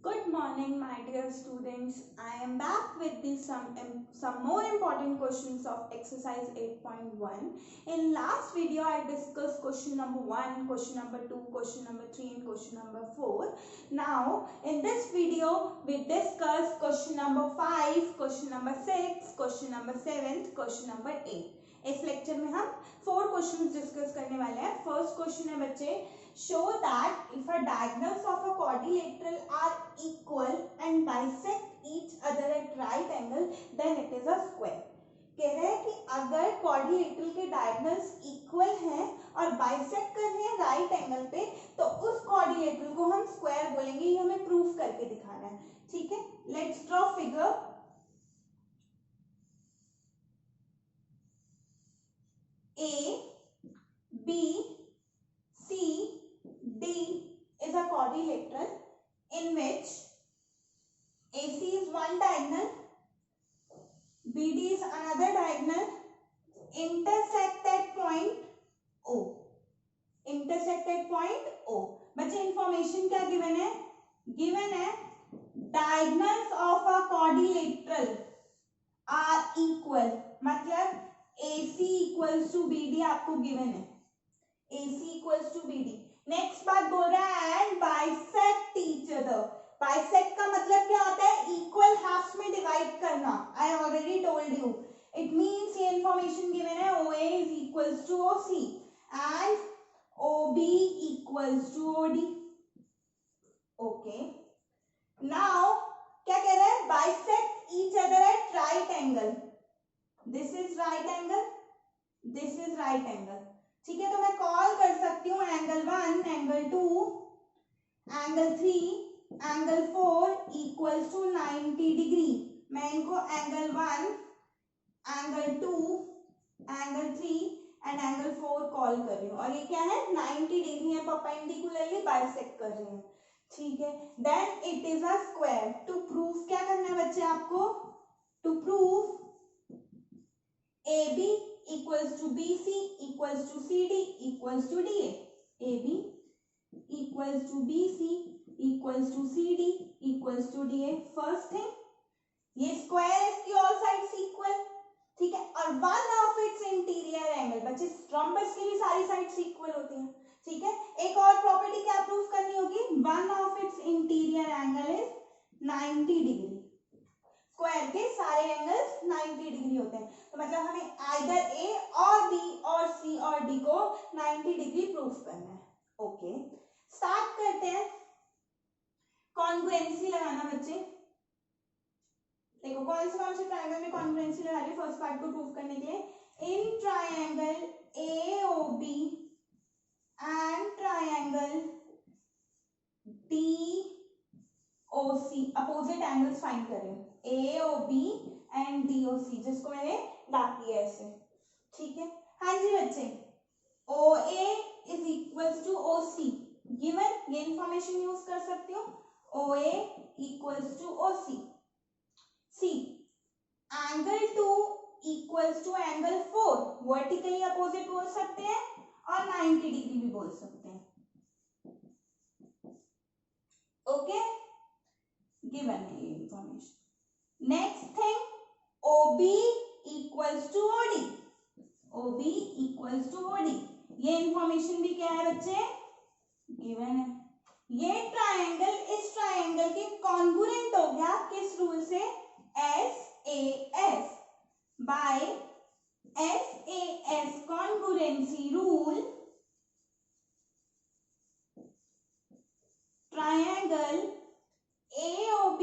Good morning, my dear students. I am back with some more important questions of exercise 8.1. In last video, I discussed question number 1, question number 2, question number 3 and question number 4. Now, in this video, we discuss question number 5, question number 6, question number 7, question number 8. इस lecture में हम 4 questions discuss करने वाले हैं. First question है बच्चे, show that if a diagonals of a quadrilateral are equal and bisect each other at right angle, then it is a square. कह रहे हैं कि अगर क्वाड्रिलेटरल के डायगोनल्स इक्वल हैं और बाइसेक्ट कर रहे हैं राइट एंगल पे, तो उस क्वाड्रिलेटरल को हम स्क्वायर बोलेंगे. ये हमें प्रूफ करके दिखाना है. ठीक है, let's draw figure. A, B, C, D is a quadrilateral in which AC is one diagonal, BD is another diagonal, intersect at point O. Intersect at point O. बच्चे इंफॉर्मेशन क्या गिवन है? Given है diagonals of a quadrilateral are equal. मतलब AC equals to BD आपको given है. AC equals to BD. Next बात बोल रहा है and bisect each other. Bisect का मतलब क्या होता है? इक्वल हाफ्स में डिवाइड करना. I already told you. It means ये इंफॉर्मेशन गिवन है OA is equals to OC and OB equals to OD. Okay, now क्या कह रहा है? Bisect each other at right angle. This is right angle, this is right angle. ठीक है, तो मैं कॉल कर सकती हूँ angle 1, angle 2, angle 3, angle 4 equals to 90 degree. मैं इनको angle 1, angle 2, angle 3 and angle 4 call कर रही हूँ. और ये क्या है? 90 डिग्री है, परपेंडिकुलरली बाइसेक्ट कर रही हूँ. ठीक है, then it is a square. To prove क्या करना है बच्चे आपको? To prove AB equals to BC equals to CD equals to DA. AB equals to BC equals to CD equals to DA. First thing, ये square है, इसकी all sides equal. ठीक है, और one of its interior angle. बच्चे rhombus की भी सारी साइड्स इक्वल होती हैं. ठीक है, एक और प्रॉपर्टी क्या प्रूव करनी होगी? One of its interior angle is 90 degree. Square के सारे एंगल्स 90 डिग्री होते हैं. तो मतलब हमें आइदर A और B और C और D को 90 डिग्री प्रूफ करना है. ओके, स्टार्ट करते हैं. कॉन्ग्रुएंसी लगाना बच्चे. देखो कौन से ट्रायंगल में कॉन्ग्रुएंसी लगा रही है फर्स्ट पार्ट को प्रूफ करने के लिए. In triangle AOB and triangle DOC opposite angles find कर रहे हैं. AOB एंड DOC जिसको मैंने डाक किया ऐसे. ठीक है, हाँ जी बच्चे. OA is equals to OC given. ये इंफॉर्मेशन यूज कर सकती हूँ. OA इक्वल्स to OC. C angle 2 equals to angle 4. Vertically opposite बोल सकते हैं और 90 डिग्री भी बोल सकते हैं. ओके, गिवन है ये information. Next thing, OB equals to OD. OB equals to OD. ये इंफॉर्मेशन भी क्या है बच्चे? गिवन है. ये ट्रायंगल इस ट्रायंगल के कॉन्ग्रुएंट हो गया. किस रूल से? SAS. By SAS congruency rule, triangle AOB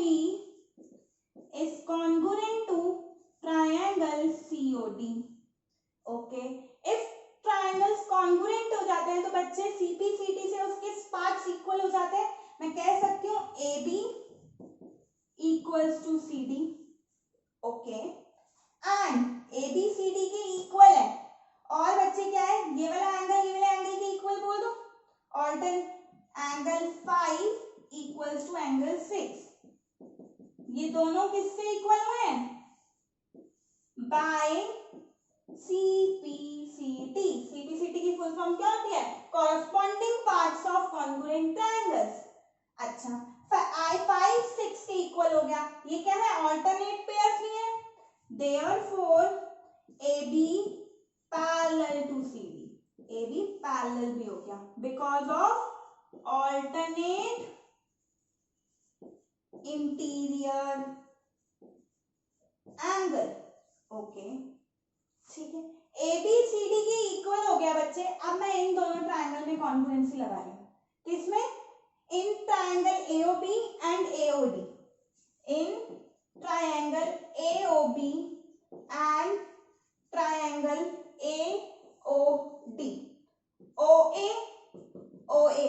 is congruent to triangle COD. Okay, if triangles congruent हो जाते हैं तो बच्चे CPCD से उसके पार्ट्स इक्वल हो जाते हैं. मैं कह सकती हूँ AB equals to CD. Okay, and ABCD के इक्वल है. और बच्चे क्या है? ये वाला एंगल के इक्वल बोल दो. Alternate angle 5 equals to angle 6. ये दोनों किससे इक्वल हुए हैं? By CPCD. CPCD की फुल फॉर्म क्या होती है? Corresponding parts of congruent triangles. अच्छा, ये क्या है, ऑल्टरनेट पेयर्स नहीं है, therefore AB parallel to CD, AB parallel भी हो गया because of alternate interior angle. Okay ठीक है, ABCD के इक्वल हो गया बच्चे। अब मैं इन दोनों ट्रायंगल में कॉन्ग्रुएंसी लगा रही हूँ, किसमें, in triangle AOB and AOD, in triangle AOB and triangle AOD, OA OA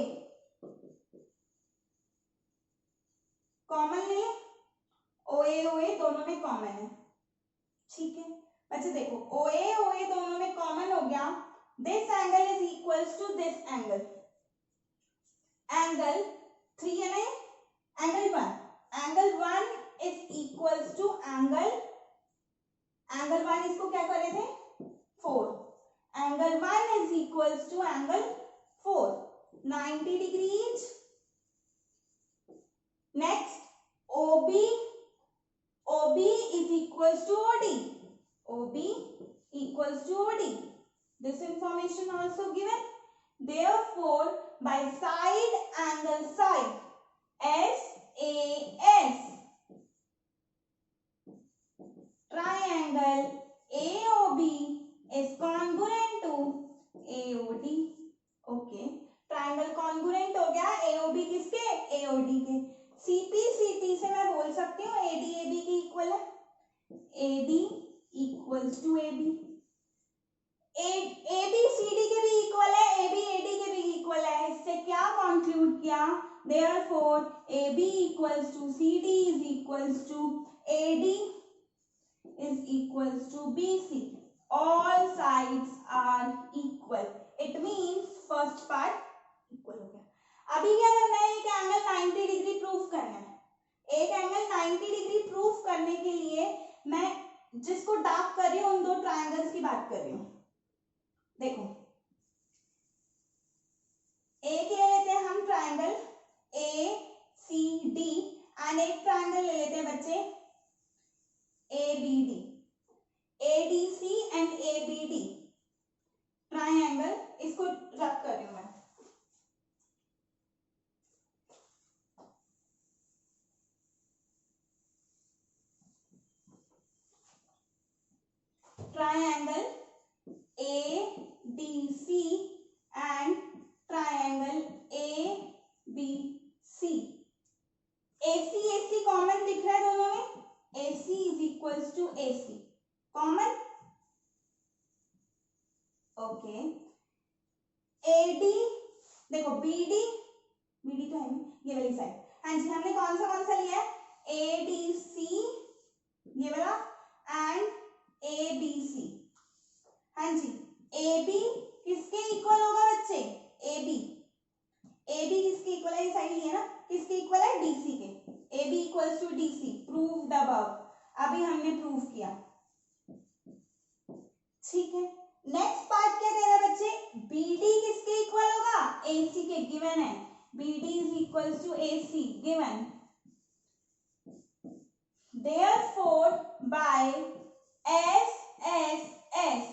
common ले, OA OA दोनों में कॉमन है, ठीक है बच्चे। देखो OA OA दोनों में कॉमन हो गया, this angle is equals to this angle, angle 3 है ना, angle 1 is equals to angle 1 इसको क्या करे थे 4, angle 1 is equals to angle 4, 90 degrees. Next OB is equals to OD, OB equals to OD, this information also given, therefore by side angle side SAS triangle AOB is congruent to AOD। Okay triangle congruent हो गया AOB किसके, AOD के। CP/CT से मैं बोल सकती हूँ AD AB के इक्वल है, AD equals to AB, AB CD के भी इक्वल है, AB AD के भी इक्वल है। इससे क्या कंक्लूड किया, therefore AB equals to CD is equals to AD is equals to BC, all sides are equal, it means first part equal हो गया। अभी क्या करना है, एक एंगल 90 डिग्री प्रूफ करना है, एक एंगल 90 डिग्री प्रूफ करने के लिए मैं जिसको डार्क कर रही हूँ उन दो ट्रायंगल्स की बात कर रही हूँ। देखो एक ले लेते हैं हम ट्रायंगल ACD एंड एक ट्रायंगल ले लेते हैं बच्चे ABD, ADC and ABD triangle, इसको रब कर रही हूँ मैं। Triangle ADC and triangle ABC, AC AC common दिख रहा है दोनों में, AC is equals to AC common. Okay AD, देखो BD तो है ये वाली साइड, हाँ जी हमने कौन सा लिया है, ADC ये वाला एंड ABC, हाँ जी AB किसके इक्वल होगा बच्चे, AB किसके इक्वल है, ये साइड लिया ना, किसके इक्वल है, DC के, AB equals to DC, proved above, अभी हमने प्रूव किया, ठीक है। नेक्स्ट पार्ट क्या कह रहा है बच्चे, BD किसके इक्वल होगा, AC के, गिवन है BD is equals to AC given, therefore by SSS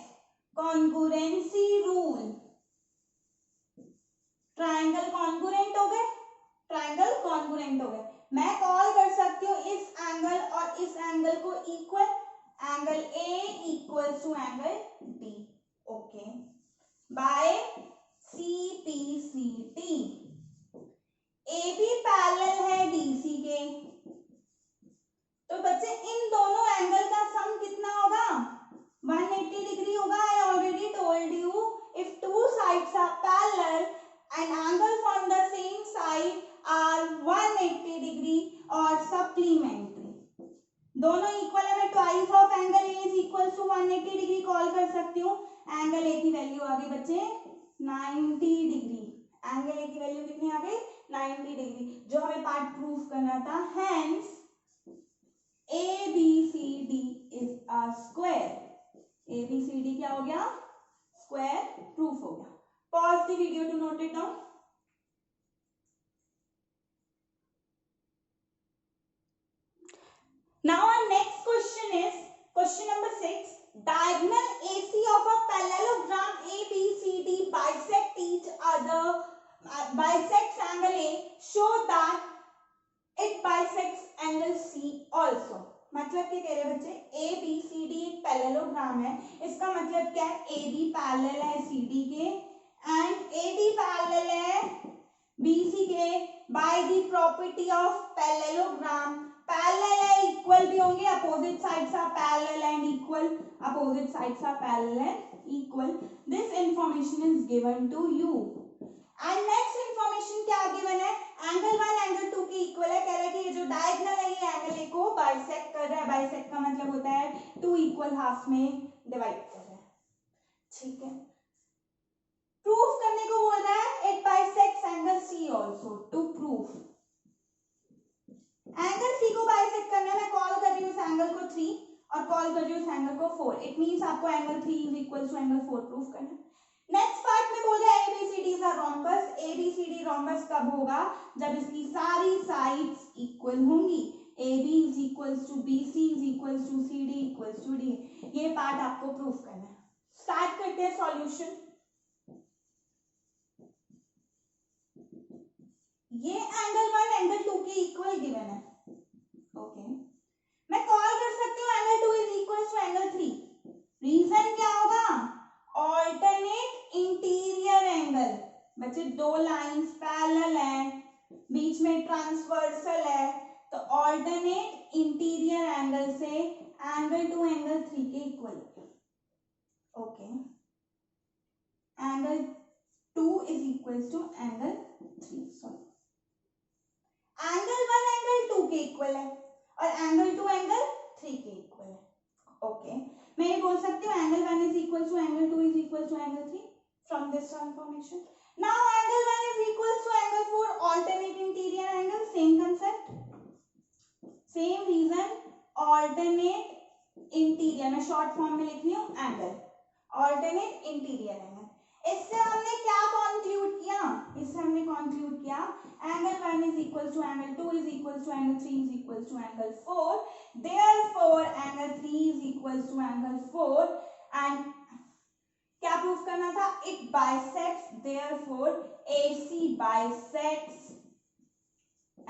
congruency rule, triangle congruent हो गए, ट्रायंगल कॉन्ग्रुएंट हो गए। मैं कॉल कर सकती हूँ इस एंगल और इस एंगल को equal, angle A equals to angle D, okay by CP/CT, AB parallel है DC के, तो बच्चे इन दोनों एंगल का सम कितना होगा, 180 डिग्री होगा। I already told you if two sides are parallel and angles on the same side are 180 degree or supplementary, दोनों इक्वल है, मैं twice of angle A is equal to 180 degree call कर सकती हूँ। एंगल A की value आ गई बच्चे 90 डिग्री, एंगल A की वैल्यू कितनी आ गई 90 डिग्री, जो हमें पार्ट प्रूफ करना था। Hence ABCD is a square, ABCD क्या हो गया, स्क्वायर प्रूफ हो गया। Pause the video to note it down. bisects angle A, show that it bisects angle C also. मतलब क्या कह रहे हैं बच्चे, ए बी सी डी एक पैरेललोग्राम है, इसका मतलब क्या है, ए बी पैरेलल है सी डी के एंड ए डी पैरेलल है बी सी के by the property of parallelogram. Parallel है, इक्वल भी होंगे, opposite sides are parallel and equal, opposite sides are parallel and equal. This information is given to you. And next information क्या given है, angle 1 angle 2 के equal है. कह रहा है कि ये जो डायगोनल है ये एंगल ए को बाइसेक्ट कर रहा है. बाइसेक्ट का मतलब होता है टू इक्वल हाफ में डिवाइड कर रहा है. ठीक है, प्रूफ करने को बोल रहा है it bisects angle C also. To proof angle C को बाइसेक्ट करना है, मैं कॉल कर रही हूँ इस एंगल को 3 और कॉल कर रही हूँ इस एंगल को 4. इट मींस आपको angle 3 is equal to angle 4 proof करना है. नेक्स्ट पार्ट में बोल रहा है ABCD are rhombus. ABCD rhombus कब होगा, जब इसकी सारी साइड्स इक्वल होंगी. AB is equals to BC is equals to CD equals to D. ये पार्ट आपको प्रूफ करना है. स्टार्ट करते हैं सॉल्यूशन. ये एंगल 1 एंगल 2 के इक्वल गिवन है. ओके, मैं कॉल कर सकती हूँ angle 2 is equals to angle 3. Reason क्या होगा, ऑल्टरनेट इंटीरियर एंगल. बच्चे दो लाइंस पैरेलल हैं, बीच में ट्रांसवर्सल है, तो ऑल्टरनेट इंटीरियर एंगल से एंगल 2 एंगल 3 के इक्वल है. Okay, angle 2 is equals to angle 3. Sorry, angle 1 angle 2 के इक्वल है और एंगल 2 एंगल 3 के इक्वल है. ओके, मैं ये बोल सकती हूँ angle 1 is equal to angle 2 is equal to angle 3 from this transformation. Now angle 1 is equal to angle 4, alternate interior angle. Same concept, same reason, alternate interior. मैं short form में लिख रही हूँ एंगल, ऑल्टरनेट इंटीरियर एंगल. इससे हमने क्या conclude किया, इससे हमने कंक्लूड किया angle 1 is equal to angle 2 is equal to angle 3 is equal to angle 4. Therefore angle 3 is equal to angle 4. And क्या प्रूफ करना था, it bisects, therefore AC bisects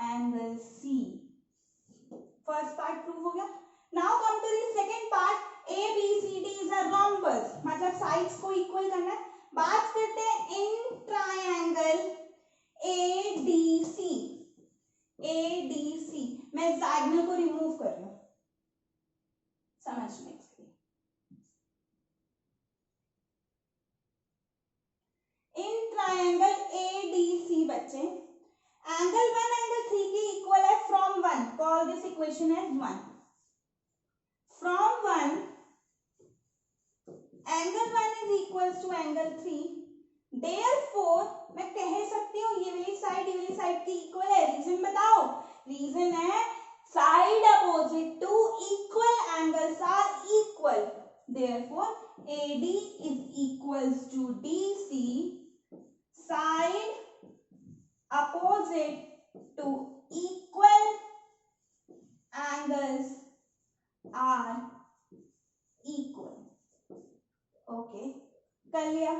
angle C. First part proof हो गया. Now come to the second part. ABCD is a rhombus, मतलब sides को equal करना है. बात करते हैं इन ट्रायंगल ADC. ADC मैं डायगोनल को रिमूव कर रही हूँ समझने के लिए. इन ट्रायंगल ADC बच्चे एंगल 1 एंगल 3 के इक्वल है from 1. Call this equation as 1. From 1 angle 1 is equal to angle 3. Therefore मैं कह सकती हूँ ये वाली साइड की इक्वल है. रीजन बताओ. रीजन है side opposite to equal angles are equal. Therefore AD is equals to DC. Side opposite to equal angles are equal. Okay, कर लिया.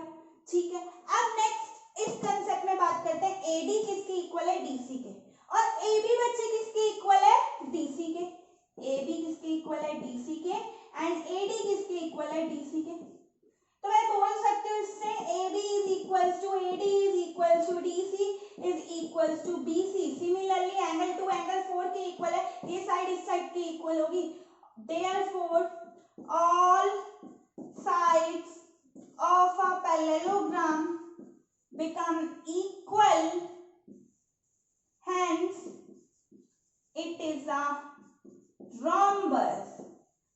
ठीक है, अब नेक्स्ट इस कंसेप्ट में बात करते हैं. AD किसके इक्वल है, DC के. और AB बच्चे किसके इक्वल है, DC के. AB किसके इक्वल है, DC के. एंड AD किसके इक्वल है, DC के. तो मैं बोल सकती हूँ इससे AB is equals to AD is equals to DC is equals to BC. Similarly angle 2 angle 4 के इक्वल है, ये साइड इस साइड के इक्वल होगी. Therefore all sides of a parallelogram become equal. Hence it is a rhombus.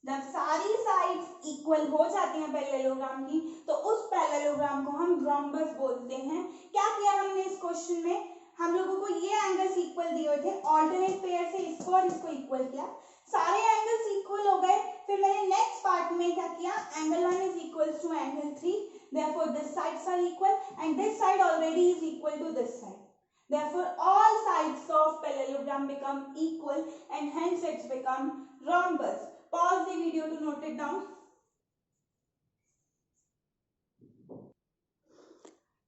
जब सारी sides equal हो जाती हैं पैरेललोग्राम की तो उस पैरेललोग्राम को हम rhombus बोलते हैं. क्या किया हमने इस क्वेश्चन में, हम लोगों को ये एंगल्स इक्वल दिए हुए थे, ऑल्टरनेट पेयर से इसको और इसको इक्वल किया, सारे एंगल्स इक्वल हो गए. फिर मैंने नेक्स्ट पार्ट में क्या किया, angle 1 is equal to angle 3. Therefore this sides are equal and this side already is equal to this side. Therefore all sides of parallelogram become equal and hence it's become rhombus. Pause the video to note it down.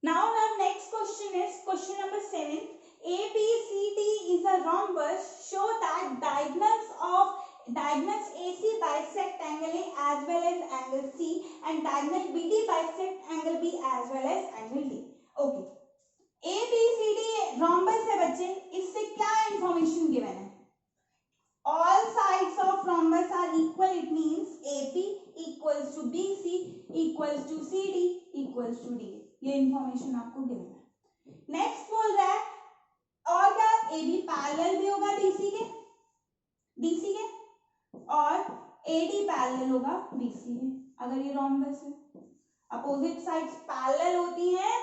Now our next question question is question number 7. ABCD is a rhombus. Show that diagonals AC bisect angle A as well as angle C and diagonal BD bisect angle B as well as angle D. Okay. ABCD rhombus है बच्चे, इससे क्या information given है? All sides of rhombus are equal. It means AP equals to BC equals to CD equals to DA. ये information आपको given है. Next बोल रहा है और क्या, AB पैरेलल भी होगा DC के और AD पैरेलल होगा BC के. अगर ये rhombus है, अपोजिट साइड्स पैरेलल होती हैं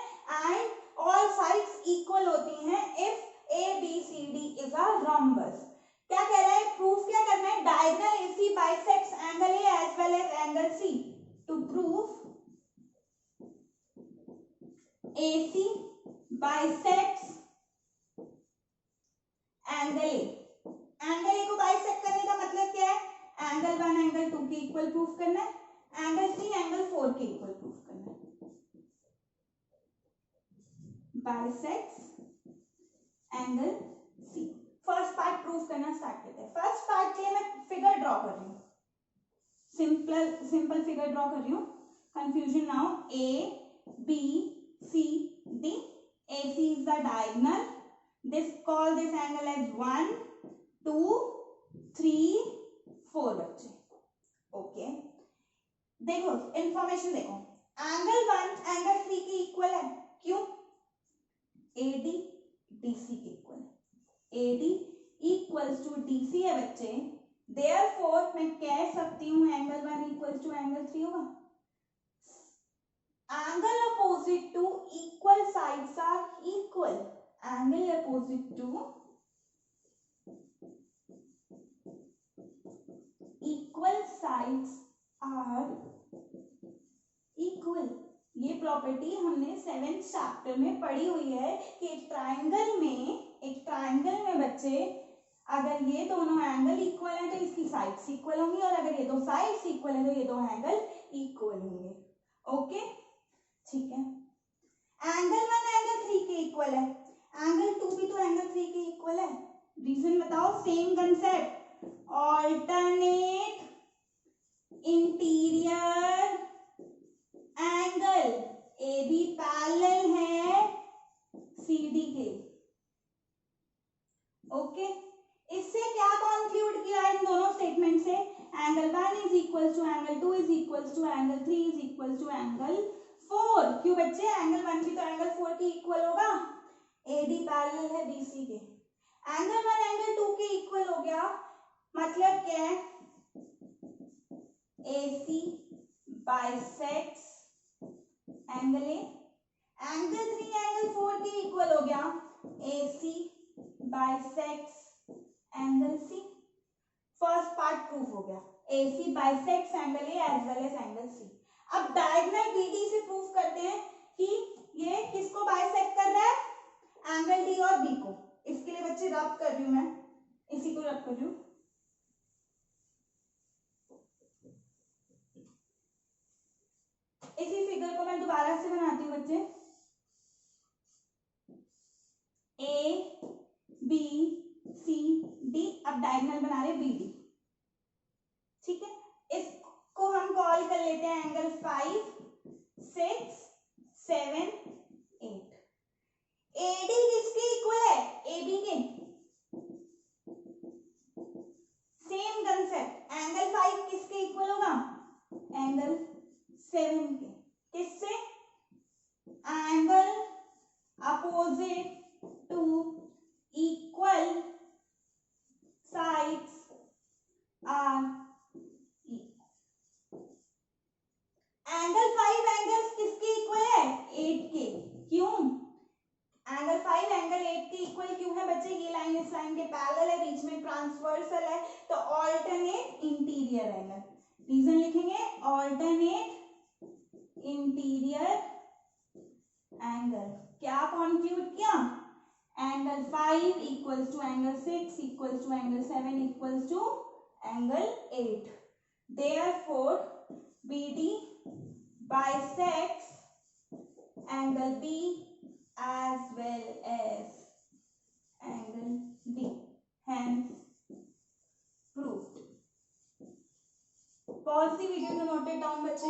एंड ऑल साइड्स इक्वल होती हैं if ABCD is a rhombus. क्या कह रहा है? प्रूफ क्या करना है? Diagonal AC bisects angle A as well as angle C. To prove AC bisects angle A. Angle A को बाइसेक्ट करने का मतलब क्या है? एंगल 1 एंगल 2 के इक्वल प्रूफ करना है, एंगल 3 एंगल 4 के इक्वल प्रूफ करना है. Bisects angle C. First part proof करना स्टार्ट करते हैं. फर्स्ट पार्ट के लिए मैं फिगर ड्रॉ कर रही हूँ, सिंपल फिगर ड्रॉ कर रही हूँ. Confusion now. A B C D. AC is the diagonal. Call this angle as 1 2 3 4 बच्चे. ओके, देखो इंफॉर्मेशन देखो. एंगल 1 एंगल 3 के इक्वल है. क्यों? AD DC के इक्वल है. AD इक्वल्स टू DC है बच्चे. देयरफॉर मैं कह सकती हूँ एंगल 1 इक्वल्स टू एंगल 3 होगा. Angle opposite to equal sides are equal. Angle opposite to equal sides are equal. ये प्रॉपर्टी हमने 7th चैप्टर में पढ़ी हुई है कि एक ट्राइंगल में बच्चे अगर ये दोनों एंगल इक्वल हैं तो इसकी साइड्स इक्वल होंगी और अगर ये दो साइड्स इक्वल हैं तो ये दो एंगल इक्वल होंगे. ओके, ठीक है. एंगल 1 एंगल 3 के इक्वल है, एंगल 2 भी तो एंगल 3 के इक्वल है. रीजन बताओ. Same concept. Alternate interior angle. AB parallel है CD के. ओके, इससे क्या कॉन्क्लूड किया इन दोनों स्टेटमेंट से? Angle 1 is equal to angle 2 is equal to angle 3 is equal to angle 4. क्यों बच्चे? एंगल 1 भी तो एंगल 4 के इक्वल होगा. AD पैरेलल है BC के. एंगल 1 एंगल 2 के इक्वल हो गया, मतलब क्या है? AC bisects angle A. Angle 3 angle 4 के इक्वल हो गया. AC bisects angle C. First part proof हो गया. AC bisects angle A as well as angle C. अब डायगोनल BD से प्रूफ करते हैं कि ये किसको बाइसेक्ट कर रहा है? एंगल D और B को. इसके लिए बच्चे रब कर रही हूं मैं, इसी को रब कर रही हूं. इसी फिगर को मैं दोबारा से बनाती हूँ बच्चे. A B C D. अब डायगोनल बना रहे BD. ठीक है, इसको हम कॉल कर लेते हैं एंगल 5 6 7 8. AD किसके इक्वल है? AB के. Same concept. एंगल 5 किसके इक्वल होगा? एंगल 7 के. किससे? Angle opposite to equal sides are equal. Angle 5 angles किसके इक्वल है? 8 के. क्यों? एंगल 5 एंगल 8 के इक्वल क्यों है बच्चे? ये लाइन इस लाइन के पैरेलल है, बीच में ट्रांसवर्सल है, तो ऑल्टरनेट इंटीरियर एंगल. रीजन लिखेंगे. Alternate interior angle. क्या कॉन्क्लूड किया? Angle 5 equals to angle 6 equals to angle 7 equals to angle 8. Therefore BD bisects angle B as well pause the video to note it down बच्चे.